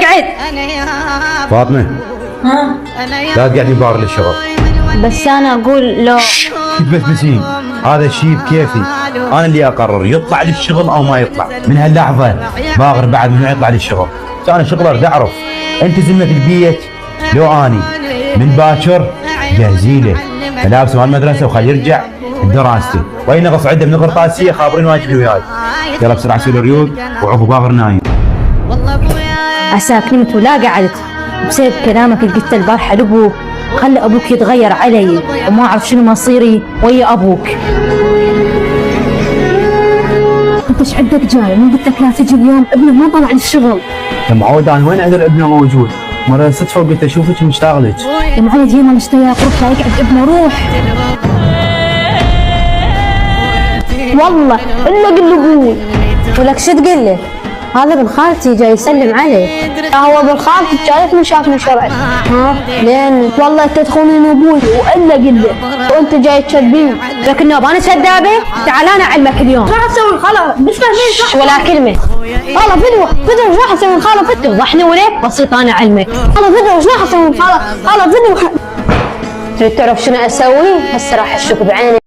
اقعد. فاطمة ها؟ لا تقعدي بار للشغل. بس انا اقول لو تتبسبسين، هذا الشيء بكيفي، انا اللي اقرر يطلع للشغل او ما يطلع. من هاللحظة باغر بعد من يطلع للشغل، انا شغل اريد اعرف انت زلمة البيت لو اني. من باكر جهزي له ملابسه مال المدرسة وخليه يرجع دراسته، وين نقص عنده من القرطاسية خابرين واجبي وياي. يلا بسرعة سوي الريوض وعقب باغر نايم. عساك نمت ولا قعدت بسبب كلامك اللي قلت البارحة لابوك. خلي ابوك يتغير علي وما اعرف شنو مصيري ويا ابوك. انت ايش عندك جاي؟ من قلت لك لا تجي اليوم، ابنه ما طلع للشغل. يا معود انا وين عذر ابنه موجود؟ مرة صدفة وقلت اشوفك مشتاق لك. يا معود هي ما مشتاق، روح لا يقعد ابنه، روح. والله الا قل له ابوي. ولك شو تقول له؟ هذا ابن خالتي جاي يسلم عليه. هو ابن خالتي شايف من شافني شرعي. ها؟ لين والله انت تخونين ابوي والا قل له وانت جاي تشذبين. لكن انا كذابه؟ تعال انا اعلمك اليوم. راح اسوي الخلا مش فاهمين صح ولا كلمه. والله فدوه ايش راح اسوي الخلا؟ فدوه وحني وليك بسيط انا اعلمك. والله فدوه ايش راح اسوي الخلا؟ والله فدوه. تريد تعرف شنو اسوي؟ هسه راح اشوف بعيني.